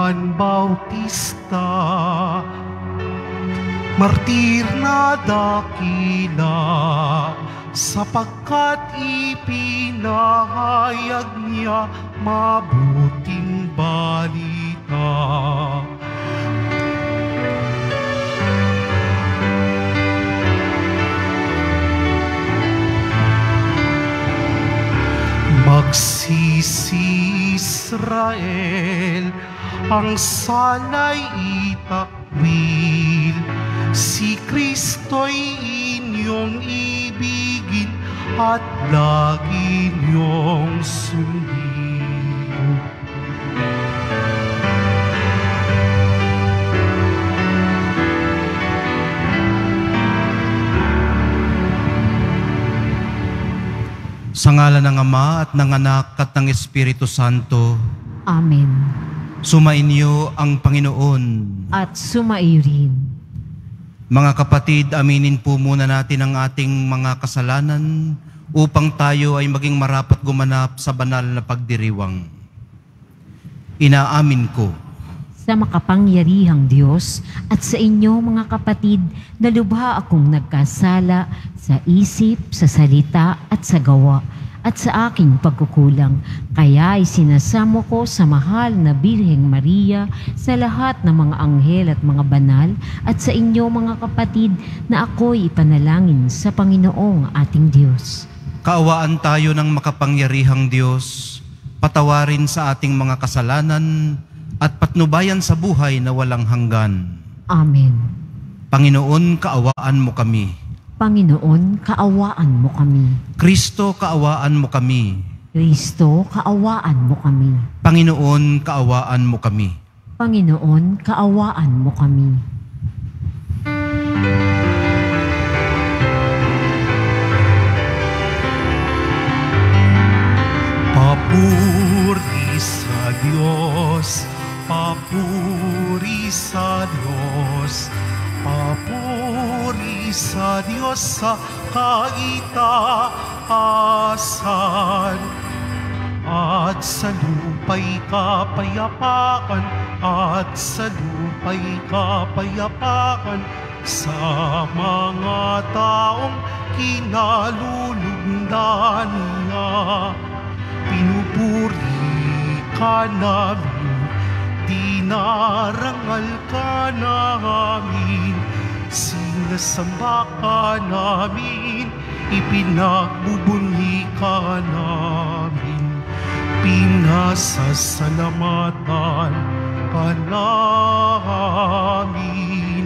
Juan Bautista, martir na dakila, sapagkat ipinahayag niya mabuting balita. Magsisi Israel, ang sala'y itakwil, si Kristo'y inyong ibigin at lagi niyong sundin. Sa ngalan ng Ama at ng Anak at ng Espiritu Santo. Amen. Sumainyo ang Panginoon. At sumaiyo rin. Mga kapatid, aminin po muna natin ang ating mga kasalanan upang tayo ay maging marapat gumanap sa banal na pagdiriwang. Inaamin ko Sa makapangyarihang Diyos at sa inyo mga kapatid na lubha akong nagkasala sa isip, sa salita at sa gawa at sa aking pagkukulang. Kaya isinasamo ko sa mahal na Birheng Maria, sa lahat ng mga anghel at mga banal at sa inyo mga kapatid na ako'y ipanalangin sa Panginoong ating Diyos. kaawaan tayo ng makapangyarihang Diyos, patawarin sa ating mga kasalanan at patnubayan sa buhay na walang hanggan. Amen. Panginoon, kaawaan mo kami. Panginoon, kaawaan mo kami. Kristo, kaawaan mo kami. Kristo, kaawaan mo kami. Panginoon, kaawaan mo kami. Panginoon, kaawaan mo kami. Papuri sa Diyos, papuri sa Diyos, papuri sa Diyos sa kaitaasan. At sa lupa'y kapayapaan, at sa lupa'y kapayapaan, sa mga taong kinalulugdan niya. Pinupuri ka namin, dinarangal ka namin, sinasamba ka namin, ipinagbubunyi ka namin, pinasasalamatan ka namin.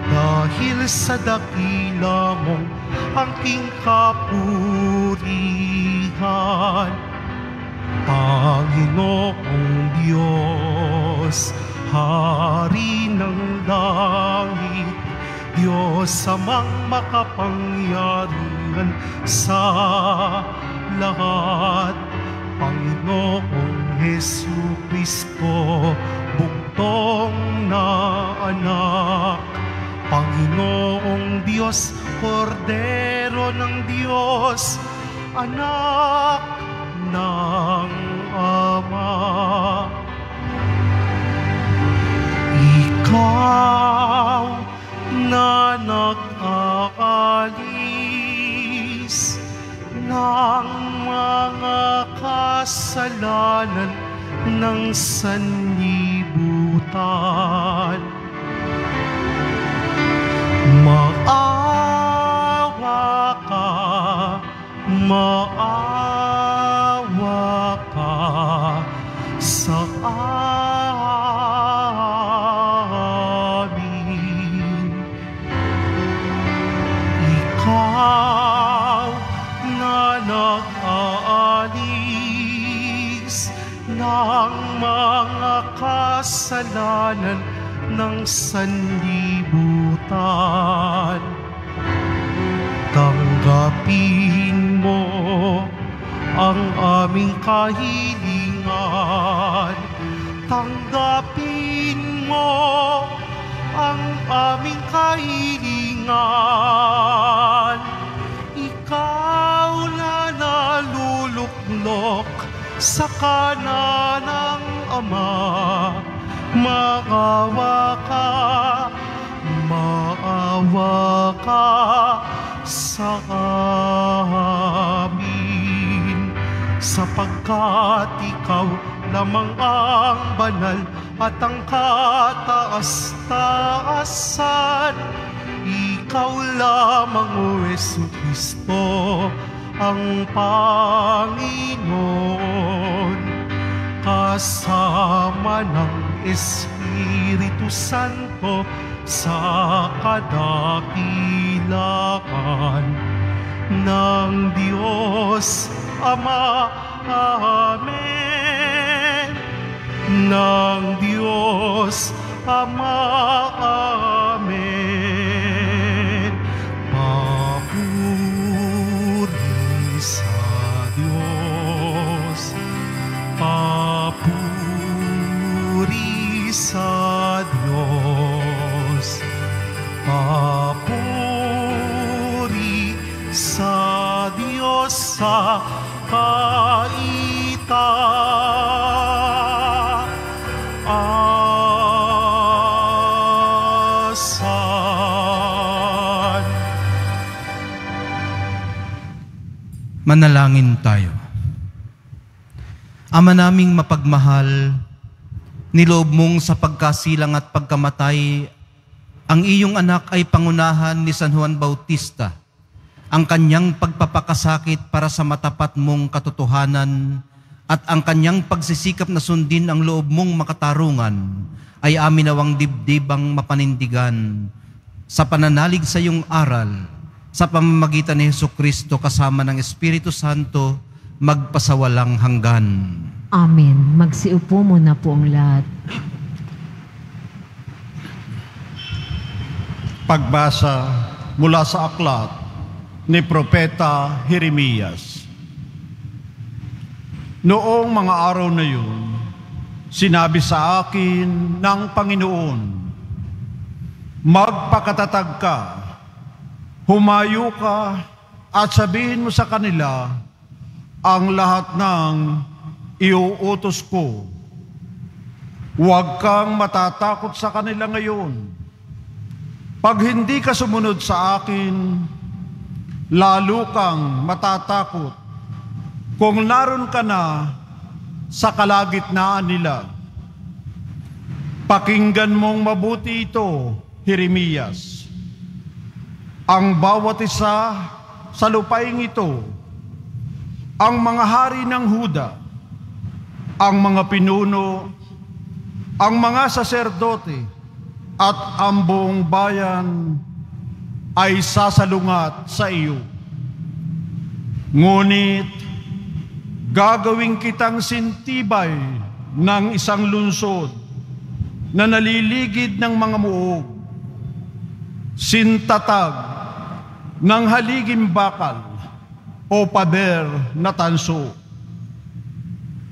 Dahil sa dakila mong angking kapurihan, Panginoong Diyos, Hari ng langit, Diyos amang makapangyarihan sa lahat, Panginoong Jesucristo, bugtong na anak, Panginoong Diyos, Kordero ng Diyos, anak ng Ama. Ikaw na nag-aalis ng mga kasalanan ng sanlibutan, maawa ka, maawa ka sa amin. Ikaw na nag-aalis ng mga kasalanan ng sanlibutan, tanggapin mo ang aming kahilingan, tanggapin mo ang aming kahilingan. Ikaw na naluluklok sa kanan ng Ama, maawa ka sa amin, sapagkat ikaw lamang ang banal at ang kataas-taasan. Ikaw lamang, O Jesucristo, ang Panginoon, kasama ng Espiritu Santo sa kadakilaan ng Diyos Ama. Amen. Ng Diyos Ama. Amen. Papuri sa Diyos. Papuri sa Diyos. Papuri sa Diyos sa kaitaasan. Manalangin tayo. Ama naming mapagmahal, niloob mong sa pagkasilang at pagkamatay, ang iyong anak ay pangunahan ni San Juan Bautista, ang kanyang pagpapakasakit para sa matapat mong katotohanan at ang kanyang pagsisikap na sundin ang loob mong makatarungan ay amin nawang dibdibang mapanindigan sa pananalig sa iyong aral sa pamamagitan ni Jesucristo kasama ng Espiritu Santo magpasawalang hanggan. Amen. Magsiupo muna po ang lahat. Pagbasa mula sa aklat ni Propeta Jeremias. Noong mga araw na yun, sinabi sa akin ng Panginoon, magpakatatag ka, humayo ka at sabihin mo sa kanila ang lahat ng iuutos ko. Huwag kang matatakot sa kanila ngayon. Pag hindi ka sumunod sa akin, lalo kang matatakot kung naroon ka na sa kalagitnaan nila. Pakinggan mong mabuti ito, Jeremias. Ang bawat isa sa lupaing ito, ang mga hari ng Huda, ang mga pinuno, ang mga saserdote, at ang buong bayan ay sasalungat sa iyo. Ngunit, gagawin kitang sintibay ng isang lungsod na naliligid ng mga muog, sintatag ng haliging bakal o pader na tanso.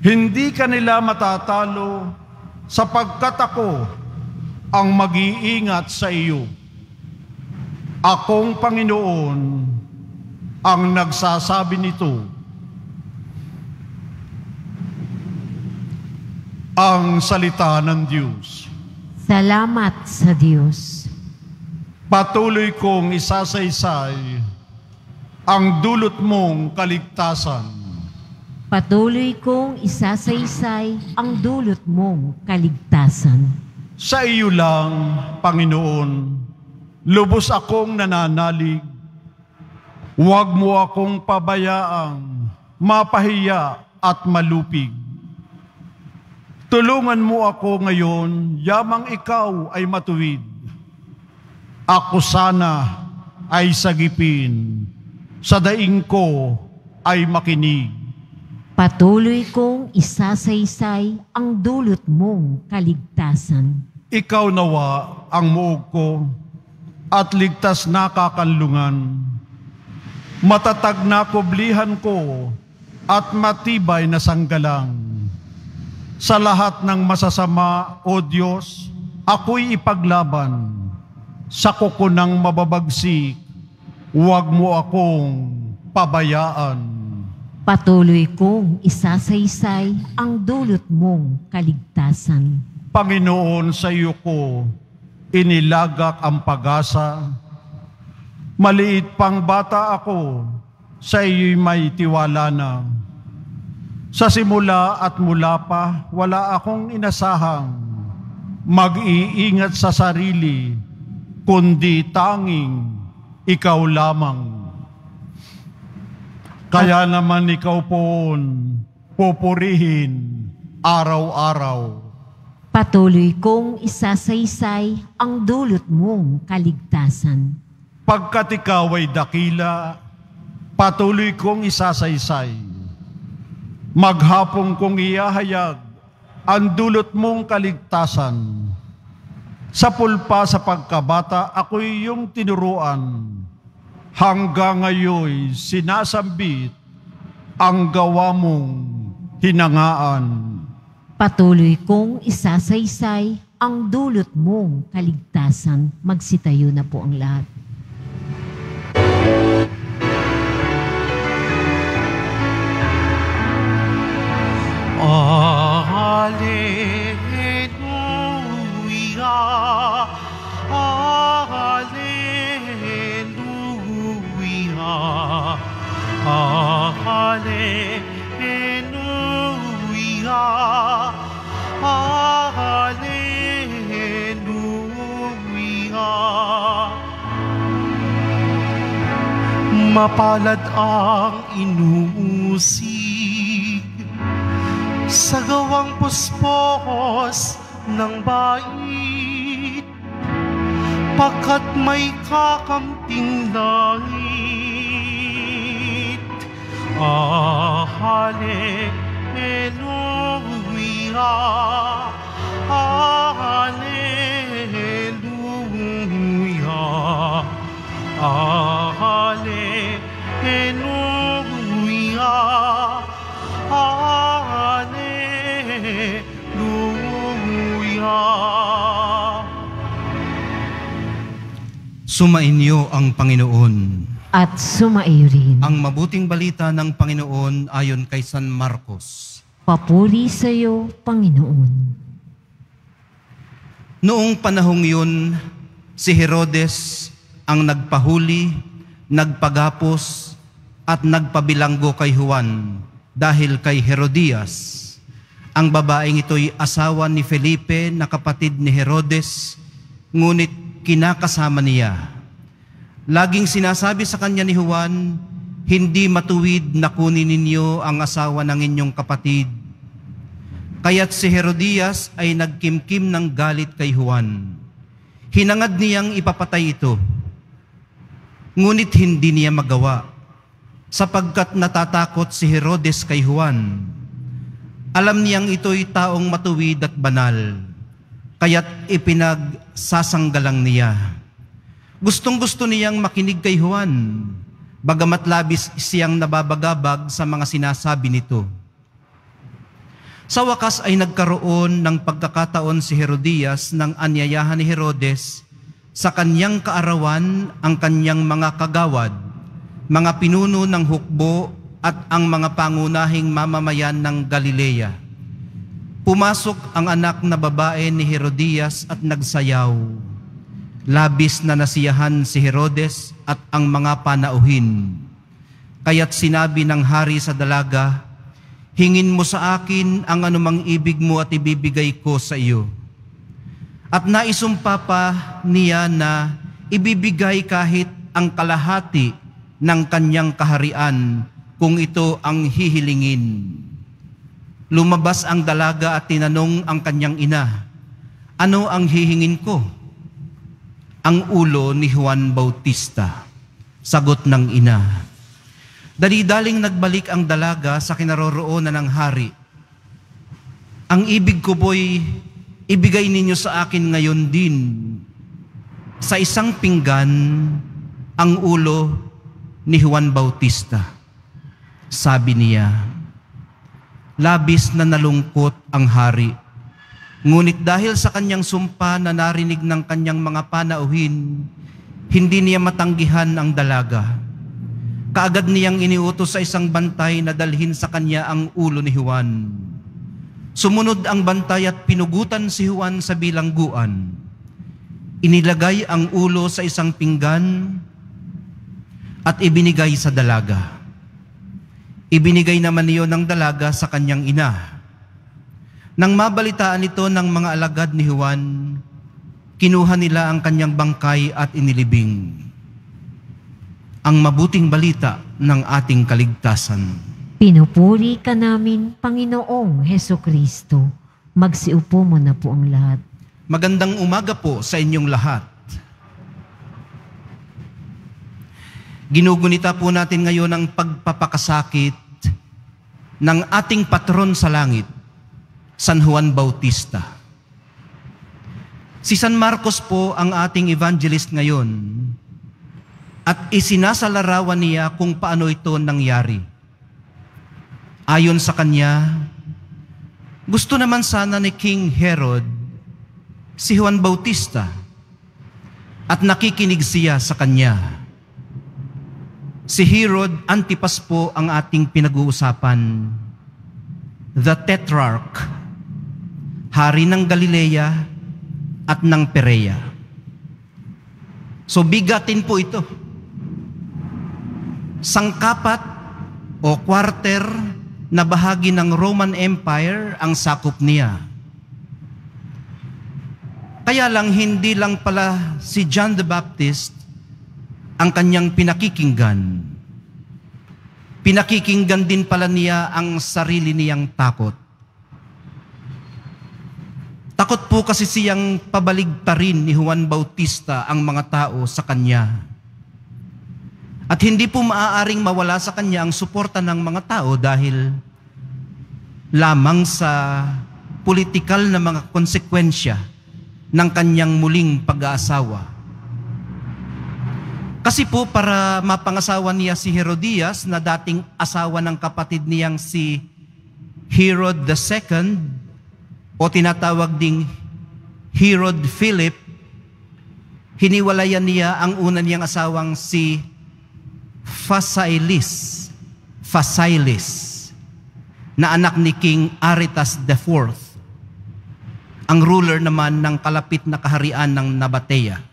Hindi ka nila matatalo sapagkat ako ang mag-iingat sa iyo. Akong Panginoon ang nagsasabi nito. Ang salita ng Diyos. Salamat sa Diyos. Patuloy kong isasaysay ang dulot mong kaligtasan. Patuloy kong isasaysay ang dulot mong kaligtasan. Sa iyo lang, Panginoon, lubos akong nananalig. Huwag mo akong pabayaang mapahiya at malupig. Tulungan mo ako ngayon, yamang ikaw ay matuwid. Ako sana ay sagipin, sa daing ko ay makinig. Patuloy kong isasaysay ang dulot mong kaligtasan. Ikaw nawa ang muog ko at ligtas na kakanlungan. Matatag na kublihan ko at matibay na sanggalang. Sa lahat ng masasama, O Diyos, ako'y ipaglaban. Sa kukunang mababagsik, huwag mo akong pabayaan. Patuloy kong isasaysay ang dulot mong kaligtasan. Panginoon, sa iyo ko inilagak ang pag-asa. Maliit pang bata ako, sa iyo'y may tiwala na. Sa simula at mula pa, wala akong inasahang mag-iingat sa sarili, kundi tanging ikaw lamang. Kaya naman ikaw poon pupurihin araw-araw. Patuloy kong isasaysay ang dulot mong kaligtasan. Pagkat ikaw ay dakila, patuloy kong isasaysay. Maghapong kong iyahayag ang dulot mong kaligtasan. Sa pulpa sa pagkabata, ako'y iyong tinuruan. Hanggang ngayon sinasambit ang gawa mong hinangaan. Patuloy kong isasaysay ang dulot mong kaligtasan. Magsitayo na po ang lahat. Alleluia, Alleluia, Alleluia, Alleluia. Mapalad ang inusig sa gawang puspos ng bait, pagkat may kakamting langit. Alleluia, Alleluia, Alleluia, Alleluia. Sumainyo ang Panginoon. At sumaiyo rin. Ang mabuting balita ng Panginoon ayon kay San Marcos. Papuri sa iyo, Panginoon. Noong panahong yun, si Herodes ang nagpahuli, nagpagapos, at nagpabilanggo kay Juan dahil kay Herodias. Ang babaeng ito'y asawa ni Felipe na kapatid ni Herodes, ngunit kinakasama niya. Laging sinasabi sa kanya ni Juan, hindi matuwid na kunin ninyo ang asawa ng inyong kapatid. Kaya't si Herodias ay nagkimkim ng galit kay Juan. Hinangad niyang ipapatay ito. Ngunit hindi niya magawa, sapagkat natatakot si Herodes kay Juan. Alam niyang ito'y taong matuwid at banal, kaya't ipinagsasanggalang niya. Gustong-gusto niyang makinig kay Juan, bagamat labis siyang nababagabag sa mga sinasabi nito. Sa wakas ay nagkaroon ng pagkakataon si Herodias nang anyayahan ni Herodes sa kanyang kaarawan ang kanyang mga kagawad, mga pinuno ng hukbo at ang mga pangunahing mamamayan ng Galilea. Pumasok ang anak na babae ni Herodias at nagsayaw. Labis na nasiyahan si Herodes at ang mga panauhin. Kaya't sinabi ng hari sa dalaga, hingin mo sa akin ang anumang ibig mo at ibibigay ko sa iyo. At naisumpa pa niya na ibibigay kahit ang kalahati ng kanyang kaharian kung ito ang hihilingin. Lumabas ang dalaga at tinanong ang kanyang ina, ano ang hihingin ko? Ang ulo ni Juan Bautista. Sagot ng ina. Dali-daling nagbalik ang dalaga sa kinaroroonan ng hari. Ang ibig ko po'y ibigay ninyo sa akin ngayon din. Sa isang pinggan, ang ulo ni Juan Bautista. Sabi niya, labis na nalungkot ang hari. Ngunit dahil sa kanyang sumpa na narinig ng kanyang mga panauhin, hindi niya matanggihan ang dalaga. Kaagad niyang iniutos sa isang bantay na dalhin sa kanya ang ulo ni Juan. Sumunod ang bantay at pinugutan si Juan sa bilangguan. Inilagay ang ulo sa isang pinggan at ibinigay sa dalaga. Ibinigay naman niyo ng dalaga sa kanyang ina. Nang mabalitaan ito ng mga alagad ni Juan, kinuha nila ang kanyang bangkay at inilibing. Ang mabuting balita ng ating kaligtasan. Pinupuri ka namin, Panginoong Hesukristo. Magsiupo mo na po ang lahat. Magandang umaga po sa inyong lahat. Ginugunita po natin ngayon ang pagpapakasakit ng ating patron sa langit, San Juan Bautista. Si San Marcos po ang ating evangelist ngayon at isinasalarawan niya kung paano ito nangyari. Ayon sa kanya, gusto naman sana ni King Herod si Juan Bautista at nakikinig siya sa kanya. Si Herod Antipas po ang ating pinag-uusapan, the Tetrarch, hari ng Galilea at ng Perea. So bigatin po ito. Sangkapat o quarter na bahagi ng Roman Empire ang sakop niya. Kaya lang hindi lang pala si John the Baptist ang kanyang pinakikinggan. Pinakikinggan din pala niya ang sarili niyang takot. Takot po kasi siyang pabaligtarin ni Juan Bautista ang mga tao sa kanya. At hindi po maaaring mawala sa kanya ang suporta ng mga tao dahil lamang sa politikal na mga konsekwensya ng kanyang muling pag-aasawa. Kasi po para mapangasawa niya si Herodias na dating asawa ng kapatid niyang si Herod II o tinatawag ding Herod Philip, hiniwalayan niya ang una niyang asawang si Phasaelis na anak ni King Aretas IV, ang ruler naman ng kalapit na kaharian ng Nabatea.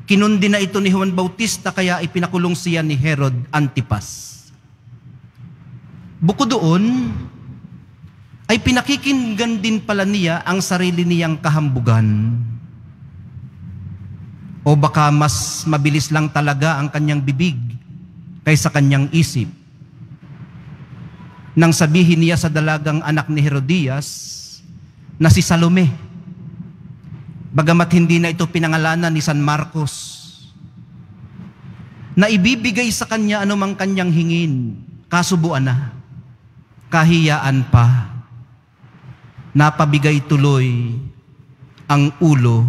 Kinundi na ito ni Juan Bautista kaya ipinakulong siya ni Herod Antipas. Bukod doon, ay pinakikinggan din pala niya ang sarili niyang kahambugan. O baka mas mabilis lang talaga ang kanyang bibig kaysa kanyang isip. Nang sabihin niya sa dalagang anak ni Herodias na si Salome, bagamat hindi na ito pinangalanan ni San Marcos, na ibibigay sa kanya anumang kanyang hingin, kasubuan na, kahiyaan pa, napabigay tuloy ang ulo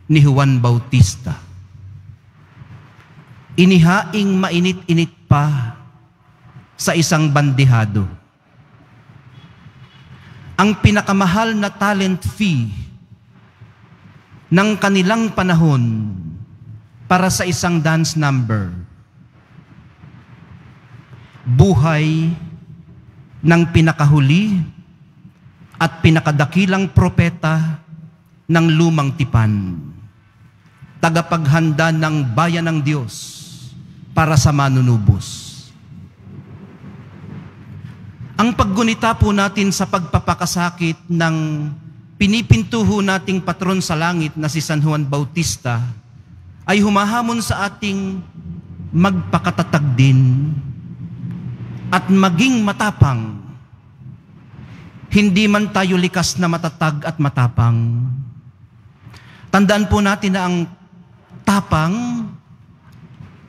ni Juan Bautista. Inihaing mainit-init pa sa isang bandihado. Ang pinakamahal na talent fee ng kanilang panahon para sa isang dance number. Buhay ng pinakahuli at pinakadakilang propeta ng lumang tipan. Tagapaghanda ng bayan ng Diyos para sa manunubos. Ang paggunita po natin sa pagpapakasakit ng pinipintuho nating patron sa langit na si San Juan Bautista ay humahamon sa ating magpakatatag din at maging matapang. Hindi man tayo likas na matatag at matapang. Tandaan po natin na ang tapang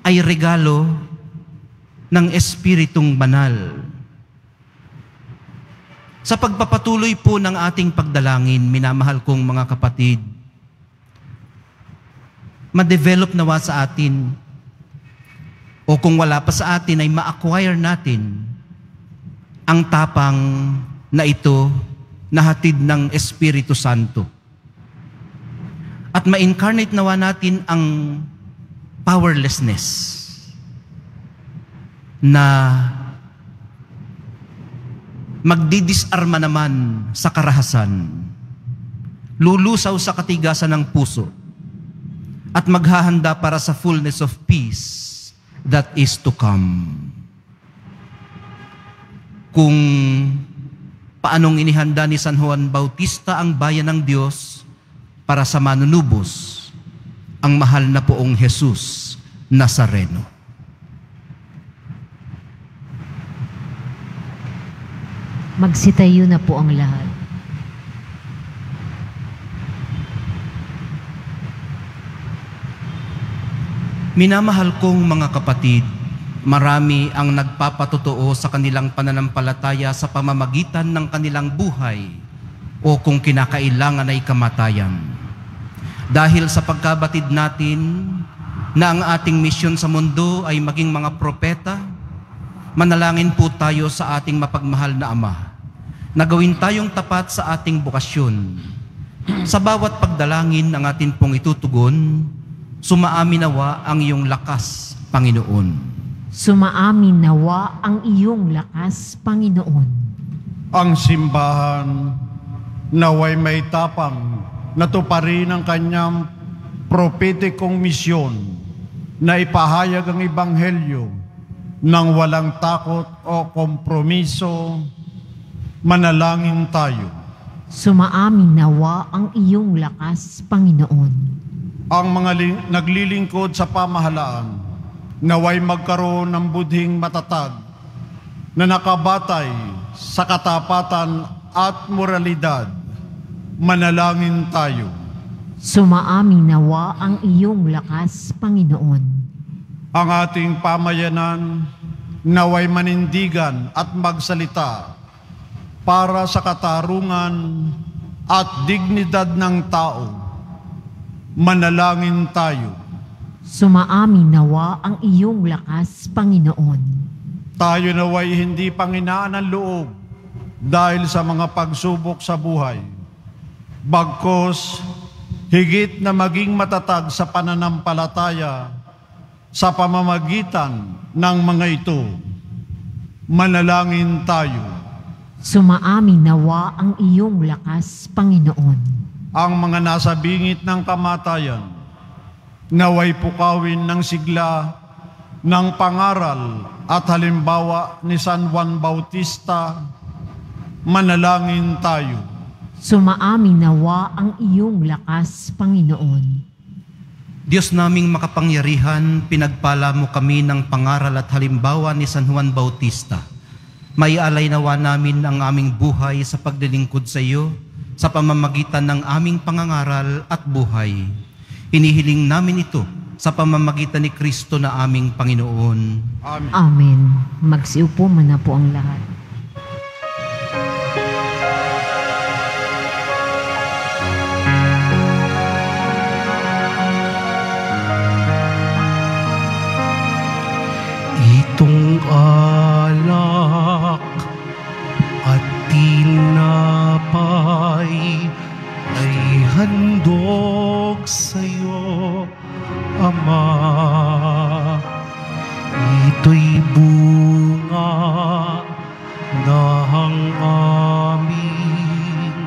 ay regalo ng Espiritong Banal. Sa pagpapatuloy po ng ating pagdalangin, minamahal kong mga kapatid, ma-develop nawa sa atin, o kung wala pa sa atin, ay ma-acquire natin ang tapang na ito na hatid ng Espiritu Santo. At ma-incarnate nawa natin ang powerlessness na magdidisarma naman sa karahasan, lulusaw sa katigasan ng puso, at maghahanda para sa fullness of peace that is to come. Kung paanong inihanda ni San Juan Bautista ang bayan ng Diyos para sa manunubos, ang mahal na poong Jesus Nazareno. Magsitayo na po ang lahat. Minamahal kong mga kapatid, marami ang nagpapatotoo sa kanilang pananampalataya sa pamamagitan ng kanilang buhay o kung kinakailangan ay kamatayan. Dahil sa pagkabatid natin na ang ating misyon sa mundo ay maging mga propeta, manalangin po tayo sa ating mapagmahal na Ama na gawin tayong tapat sa ating bukasyon. Sa bawat pagdalangin ng atin pong itutugon, sumaamin nawa ang iyong lakas, Panginoon. Sumaamin nawa ang iyong lakas, Panginoon. Ang simbahan naway may tapang na tuparin ang kanyang propetikong misyon na ipahayag ang Ebanghelyo ng walang takot o kompromiso. Manalangin tayo. Sumaamin nawa ang iyong lakas, Panginoon. Ang mga naglilingkod sa pamahalaan naway magkaroon ng budhing matatag na nakabatay sa katapatan at moralidad. Manalangin tayo. Sumaamin nawa ang iyong lakas, Panginoon. Ang ating pamayanan naway manindigan at magsalita para sa katarungan at dignidad ng tao. Manalangin tayo. Sumaamin nawa ang iyong lakas, Panginoon. Tayo naway hindi panghinaan ng loob dahil sa mga pagsubok sa buhay. Bagkus, higit na maging matatag sa pananampalataya sa pamamagitan ng mga ito. Manalangin tayo. Sumaamin nawa ang iyong lakas, Panginoon. Ang mga nasa bingit ng kamatayan, naway pukawin ng sigla ng pangaral at halimbawa ni San Juan Bautista. Manalangin tayo. Sumaamin nawa ang iyong lakas, Panginoon. Diyos naming makapangyarihan, pinagpala mo kami ng pangaral at halimbawa ni San Juan Bautista. Maialay nawa namin ang aming buhay sa paglilingkod sa iyo sa pamamagitan ng aming pangangaral at buhay. Hinihiling namin ito sa pamamagitan ni Kristo na aming Panginoon. Amen. Amen. Magsiupo man na po ang lahat. Itong alak at tinapay ay handog sa'yo, Ama. Ito'y bunga ng aming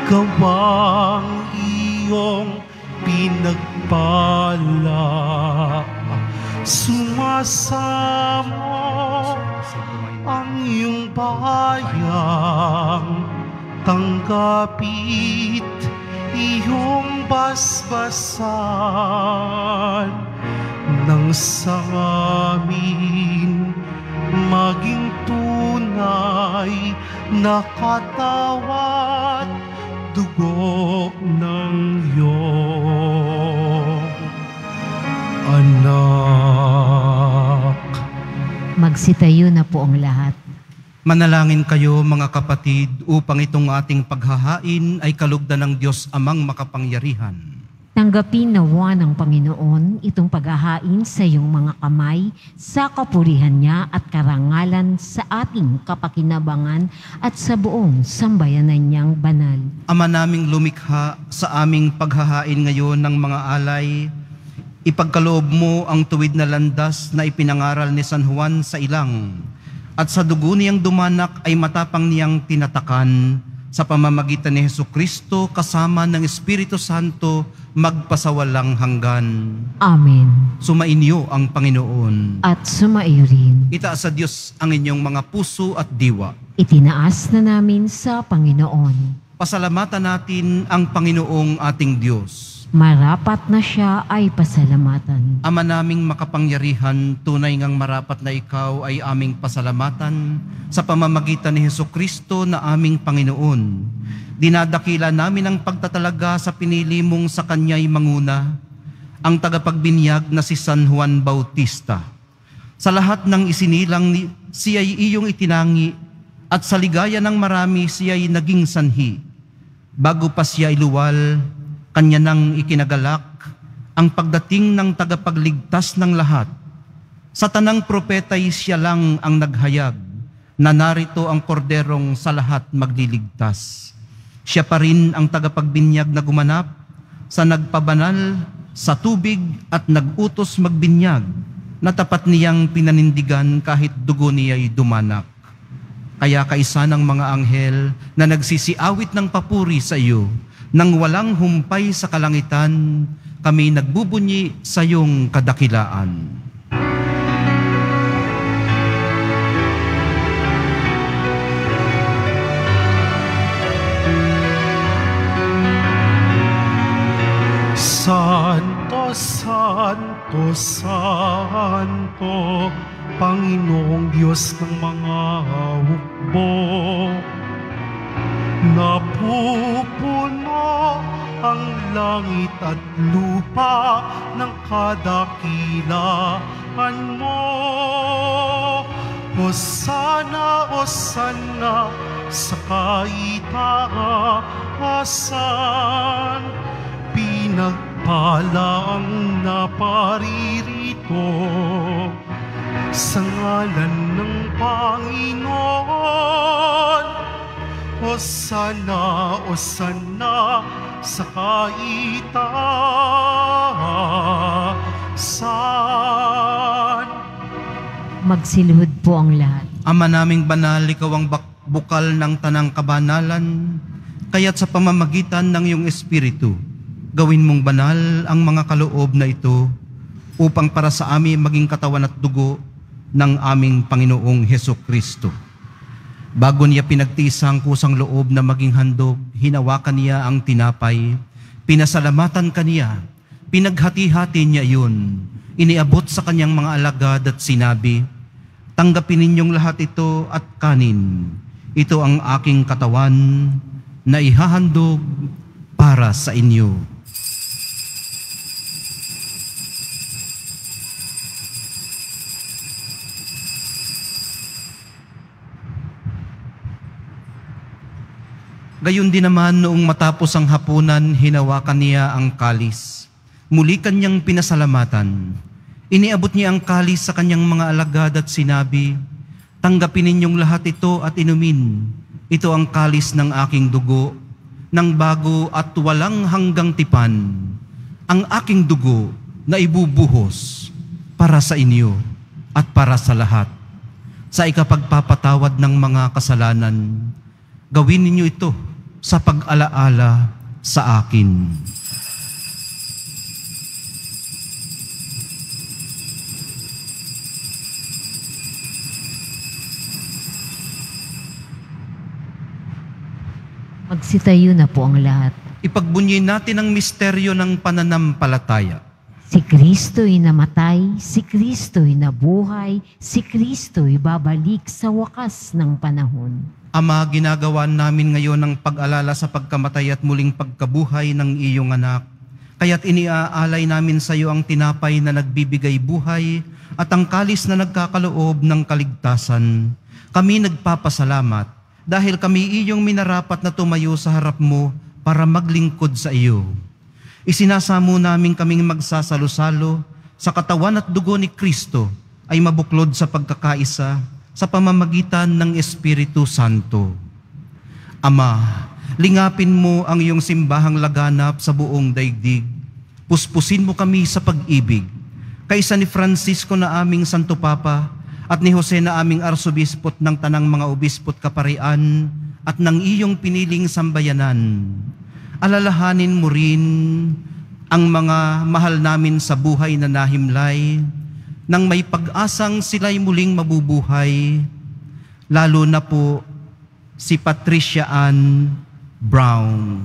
gawang iyong pinagpala. Sumasamo ang iyong bayang, tanggapit iyong basbasan, nang sa amin maging tunay na katawat dugo ng iyong anak. Magsitayo na po ang lahat. Manalangin kayo mga kapatid upang itong ating paghahain ay kalugdan ng Diyos Amang makapangyarihan. Tanggapin nawa ng Panginoon itong paghahain sa iyong mga kamay sa kapurihan niya at karangalan sa ating kapakinabangan at sa buong sambayanan niyang banal. Ama naming lumikha, sa aming paghahain ngayon ng mga alay, ipagkaloob mo ang tuwid na landas na ipinangaral ni San Juan sa ilang at sa dugo niyang dumanak ay matapang niyang tinatakan sa pamamagitan ni Hesukristo kasama ng Espiritu Santo magpasawalang hanggan. Amen. Sumainyo ang Panginoon. At sumaiyo rin. Itaas sa Diyos ang inyong mga puso at diwa. Itinaas na namin sa Panginoon. Pasalamatan natin ang Panginoong ating Diyos. Marapat na siya ay pasalamatan. Ama naming makapangyarihan, tunay ngang marapat na ikaw ay aming pasalamatan sa pamamagitan ni Hesukristo na aming Panginoon. Dinadakila namin ang pagtatalaga sa pinili mong sa kanya'y manguna, ang tagapagbinyag na si San Juan Bautista. Sa lahat ng isinilang siya'y iyong itinangi at sa ligaya ng marami siya'y naging sanhi. Bago pa siya iluwal, kanya nang ikinagalak ang pagdating ng tagapagligtas ng lahat. Sa tanang propeta'y siya lang ang naghayag na narito ang korderong sa lahat magliligtas. Siya pa rin ang tagapagbinyag na gumanap sa nagpabanal sa tubig at nagutos magbinyag na tapat niyang pinanindigan kahit dugo niya'y dumanak. Kaya kaisa ng mga anghel na nagsisiawit ng papuri sa iyo, nang walang humpay sa kalangitan, kami nagbubunyi sa iyong kadakilaan. Santo, Santo, Santo, Panginoong Diyos ng mga hukbo. Napupuno ang langit at lupa ng kadakilaan mo. Hosana, Hosana sa kaitaasan. Pinagpala ang naparirito sa ngalan ng Panginoon. Hosana, Hosana sa kaitaasan. Magsiluhod po ang lahat. Ama naming banal, ikaw ang bukal ng tanang kabanalan, kaya't sa pamamagitan ng iyong Espiritu, gawin mong banal ang mga kaloob na ito upang para sa amin maging katawan at dugo ng aming Panginoong Hesukristo. Bago niya pinagtiis ang kusang loob na maging handog, hinawakan niya ang tinapay, pinasalamatan kaniya, pinaghati-hati niya iyon, iniabot sa kanyang mga alagad at sinabi, "Tanggapin ninyong lahat ito at kanin. Ito ang aking katawan na ihahandog para sa inyo." Gayon din naman noong matapos ang hapunan, hinawakan niya ang kalis. Muli kanyang pinasalamatan. Iniabot niya ang kalis sa kanyang mga alagad at sinabi, "Tanggapin ninyong lahat ito at inumin. Ito ang kalis ng aking dugo, ng bago at walang hanggang tipan. Ang aking dugo na ibubuhos para sa inyo at para sa lahat. Sa ikapagpapatawad ng mga kasalanan, gawin ninyo ito sa pag-alaala sa akin." Magsitayo na po ang lahat. Ipagbunyin natin ang misteryo ng pananampalataya. Si Kristo'y namatay, si Kristo'y nabuhay, si Kristo'y babalik sa wakas ng panahon. Ama, ginagawa namin ngayon ang pag-alala sa pagkamatay at muling pagkabuhay ng iyong anak. Kaya't iniaalay namin sa iyo ang tinapay na nagbibigay buhay at ang kalis na nagkakaloob ng kaligtasan. Kami nagpapasalamat dahil kami iyong minarapat na tumayo sa harap mo para maglingkod sa iyo. Isinasamo namin kaming magsasalo-salo sa katawan at dugo ni Kristo ay mabuklod sa pagkakaisa sa pamamagitan ng Espiritu Santo. Ama, lingapin mo ang iyong simbahang laganap sa buong daigdig. Puspusin mo kami sa pag-ibig. Kaysa ni Francisco na aming Santo Papa at ni Jose na aming arsobispot ng tanang mga obispot kaparian at ng iyong piniling sambayanan. Alalahanin mo rin ang mga mahal namin sa buhay na nahimlay, nang may pag-asang sila'y muling mabubuhay, lalo na po si Patricia Ann Brown.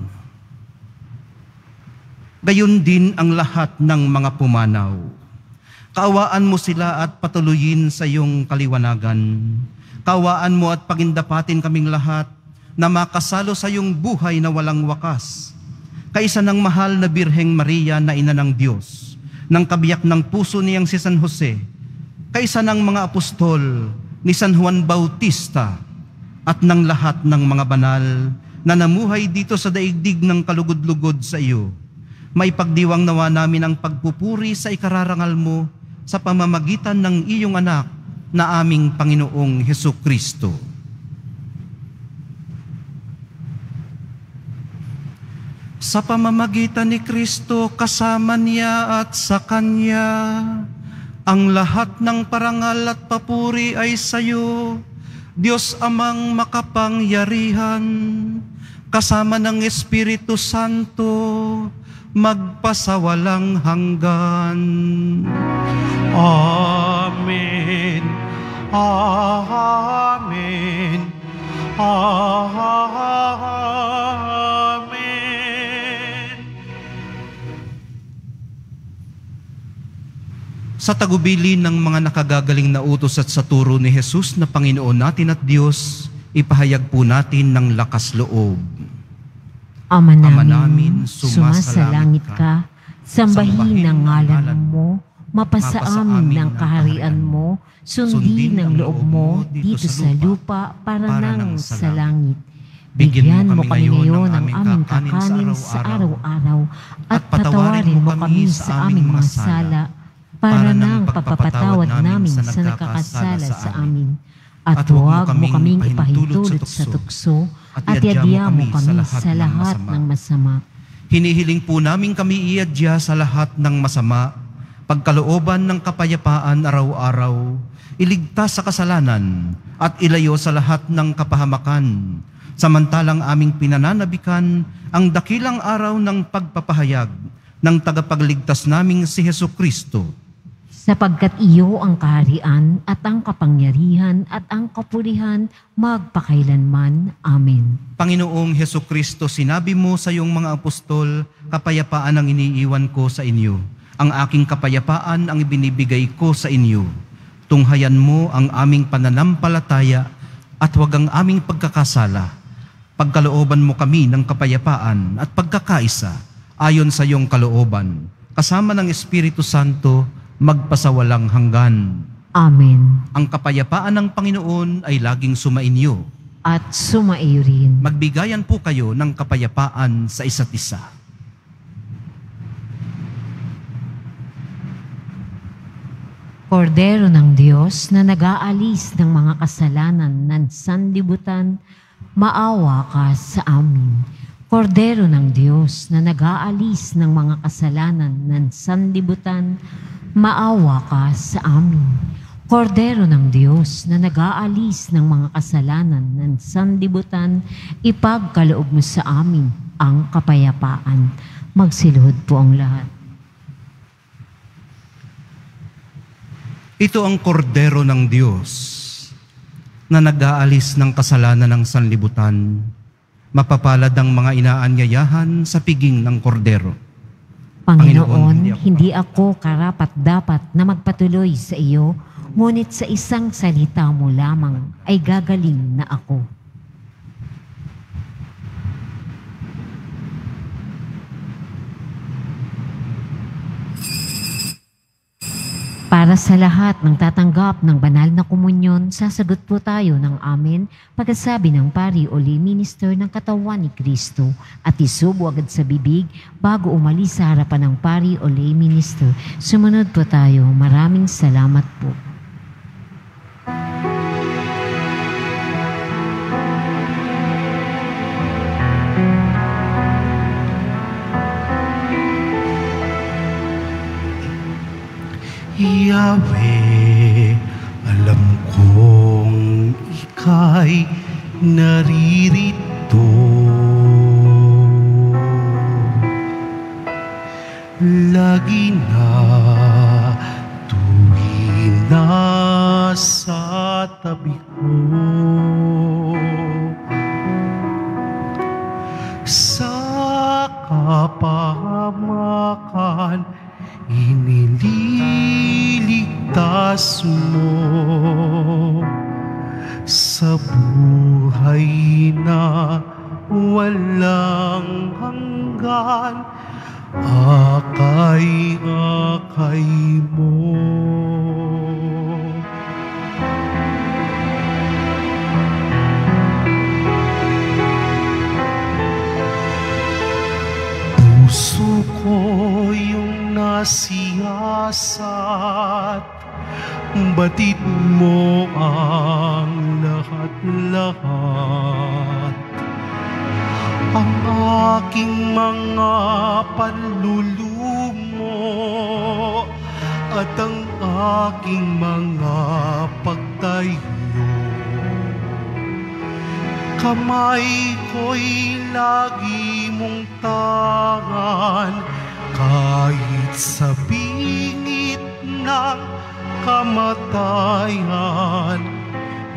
Gayon din ang lahat ng mga pumanaw. Kaawaan mo sila at patuloyin sa iyong kaliwanagan. Kaawaan mo at pagindapatin kaming lahat na makasalo sa iyong buhay na walang wakas. Kaisa ng mahal na Birheng Maria na ina ng Diyos, ng kabiyak ng puso niyang si San Jose, kaisa ng mga apostol ni San Juan Bautista, at ng lahat ng mga banal na namuhay dito sa daigdig ng kalugod-lugod sa iyo. May pagdiwang nawa namin ang pagpupuri sa ikararangal mo sa pamamagitan ng iyong anak na aming Panginoong Hesukristo. Sa pamamagitan ni Kristo, kasama niya at sa Kanya, ang lahat ng parangal at papuri ay sa iyo, Diyos Amang makapangyarihan, kasama ng Espiritu Santo, magpasawalang hanggan. Amen. Amen. Amen. Sa tagubilin ng mga nakagagaling na utos at sa turo ni Jesus na Panginoon natin at Diyos, ipahayag po natin ng lakas loob. Ama namin, sumasalangit ka, sambahin ang ngalan mo, mapasa amin ng kaharian mo, sundin ang loob mo dito sa lupa para nang sa langit. Bigyan mo kami ngayon ng aming kakanin sa araw-araw at patawarin mo kami sa aming mga sala para nang pagpapatawad namin sa nakakasala sa amin. At huwag mo kaming ipahintulot sa tukso at iadya mo kami sa lahat ng masama. Hinihiling po namin kami iadya sa lahat ng masama, pagkalooban ng kapayapaan araw-araw, iligtas sa kasalanan at ilayo sa lahat ng kapahamakan, samantalang aming pinananabikan ang dakilang araw ng pagpapahayag ng tagapagligtas naming si Hesukristo. Sapagkat iyo ang kaharian at ang kapangyarihan at ang kapulihan magpakailanman. Amen. Panginoong Hesukristo, sinabi mo sa iyong mga apostol, kapayapaan ang iniiwan ko sa inyo. Ang aking kapayapaan ang ibinibigay ko sa inyo. Tunghayan mo ang aming pananampalataya at huwag ang aming pagkakasala. Pagkalooban mo kami ng kapayapaan at pagkakaisa ayon sa iyong kalooban, kasama ng Espiritu Santo, magpasawalang hanggan. Amen. Ang kapayapaan ng Panginoon ay laging sumainyo. At sumaiyo rin. Magbigayan po kayo ng kapayapaan sa isa't isa. Kordero ng Diyos na nag-aalis ng mga kasalanan ng sanlibutan, maawa ka sa amin. Kordero ng Diyos na nag-aalis ng mga kasalanan ng sanlibutan, maawa ka sa amin. Kordero ng Diyos na nag-aalis ng mga kasalanan ng sanlibutan, ipagkaloob mo sa amin ang kapayapaan. Magsiluhod po ang lahat. Ito ang kordero ng Diyos na nag-aalis ng kasalanan ng sanlibutan. Mapapalad ang mga inaanyayahan sa piging ng kordero. Panginoon, hindi ako karapat-dapat na magpatuloy sa iyo, ngunit sa isang salita mo lamang ay gagaling na ako. Para sa lahat ng tatanggap ng banal na komunyon, sasagot po tayo ng amen pagkasabi ng pari o lay minister ng katawan ni Kristo at isubo agad sa bibig bago umalis sa harapan ng pari o lay minister. Sumunod po tayo. Maraming salamat po. Yahweh, alam ika'y naririto. Lagi na tuwing nasa tabi ko, sa kapahamakan inililigtas mo, sa buhay na walang hanggan, akay-akay mo. Puso ko yung nasiyasat, batid mo ang lahat-lahat. Ang aking mga panlulumo at ang aking mga pagtayo, kamay ko'y lagi mong tangan, kahit sa bingit ng kamatayan.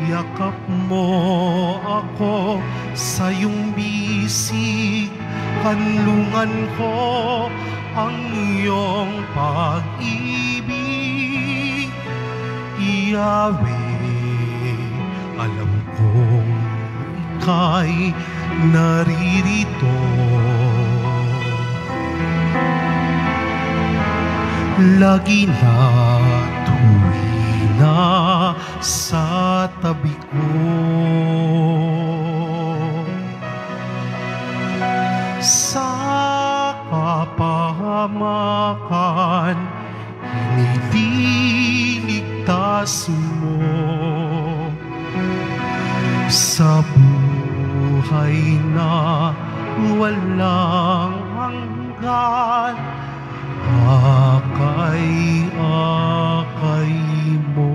Yakap mo ako sa iyong bisig, kanlungan ko ang iyong pag-ibig. Yahweh, alam kong ika'y naririto. Lagi na tuwing nasa tabi ko, sa kapahamakan inililigtas mo, sa buhay na walang hanggan, akay-akay mo.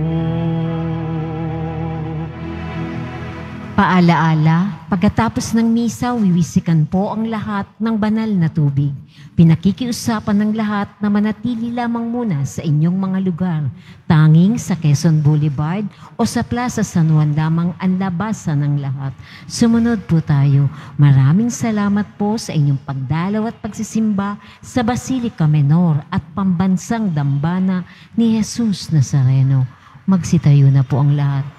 Paalaala, pagkatapos ng misa, wiwisikan po ang lahat ng banal na tubig. Pinakikiusapan ng lahat na manatili lamang muna sa inyong mga lugar. Tanging sa Quezon Boulevard o sa Plaza San Juan lamang ang labasan ng lahat. Sumunod po tayo. Maraming salamat po sa inyong pagdalaw at pagsisimba sa Basilica Menor at Pambansang Dambana ni Jesus Nazareno. Magsitayo na po ang lahat.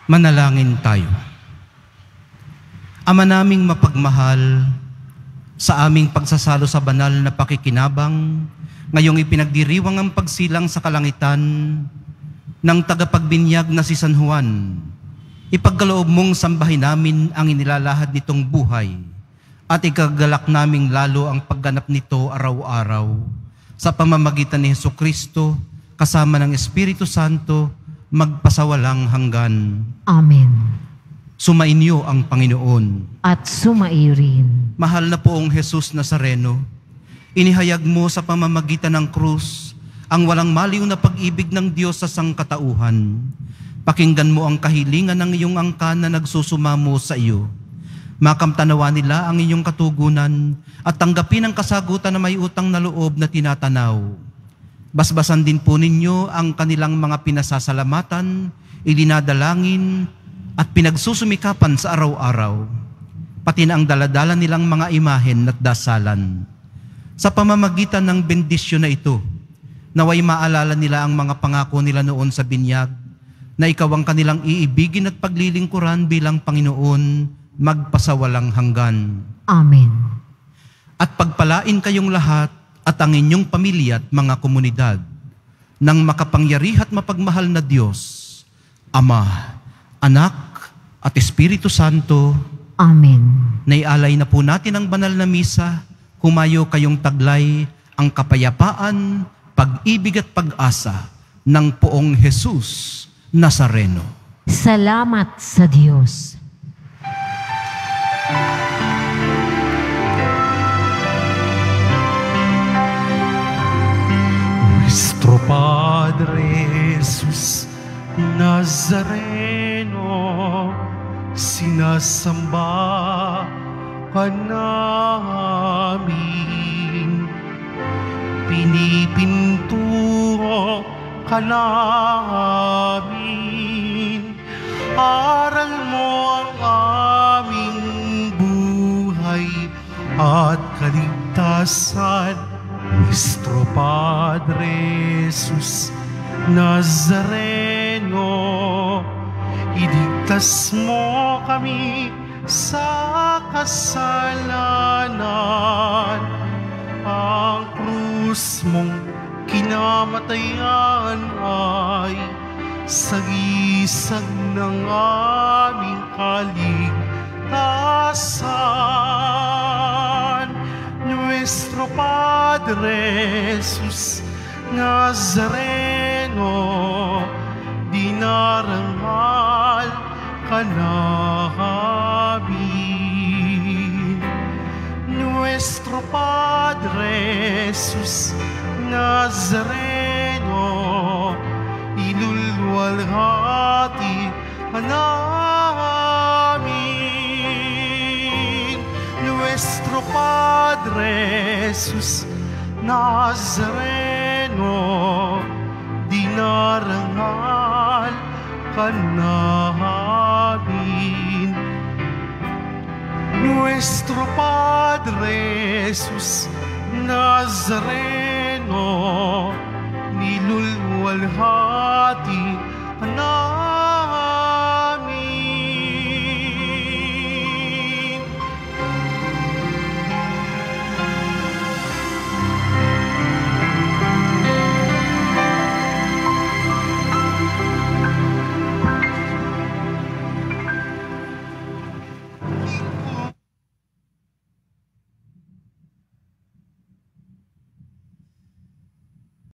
Manalangin tayo. Ama naming mapagmahal, sa aming pagsasalo sa banal na pakikinabang, ngayong ipinagdiriwang ang pagsilang sa kalangitan ng tagapagbinyag na si San Juan, ipagkaloob mong sambahin namin ang inilalahad nitong buhay at ikagalak naming lalo ang pagganap nito araw-araw sa pamamagitan ni Jesucristo kasama ng Espiritu Santo magpasawalang hanggan. Amen. Sumainyo ang Panginoon. At sumaiyo rin. Mahal na poong Jesus Nazareno, inihayag mo sa pamamagitan ng krus ang walang maliw na pag-ibig ng Diyos sa sangkatauhan. Pakinggan mo ang kahilingan ng iyong angkan na nagsusumamo sa iyo. Makamtanawa nila ang iyong katugunan at tanggapin ang kasagutan na may utang na loob na tinatanaw. Basbasan din po ninyo ang kanilang mga pinasasalamatan, idinadalangin, at pinagsusumikapan sa araw-araw, pati na ang daladala nilang mga imahen at dasalan. Sa pamamagitan ng bendisyon na ito, naway maalala nila ang mga pangako nila noon sa binyag, na ikaw ang kanilang iibigin at paglilingkuran bilang Panginoon, magpasawalang hanggan. Amen. At pagpalain kayong lahat at ang inyong pamilya at mga komunidad ng makapangyari at mapagmahal na Diyos, Ama, Anak, at Espiritu Santo. Amen. Naialay na po natin ang banal na misa. Humayo kayong taglay ang kapayapaan, pag-ibig at pag-asa ng poong Jesus Nazareno. Salamat sa Diyos. Nuestro Padre Jesus, Nazareno, sinasamba ka namin. Pinipintuho ka namin. Aral mo ang aming buhay at kaligtasan. Nuestro Padre Jesus Nazareno, iligtas mo kami sa kasalanan. Ang krus mong kinamatayan ay sagisag ng aming kaligtasan. Nuestro Padre Jesus Nazareno, dinarangal ka namin. Nuestro Padre Jesus Nazareno, ilulwalhati ka namin. Nuestro Padre Jesus Nazareno, dinarangal ka namin. Nuestro Padre Jesus Nazareno, nilulwalhati ka namin.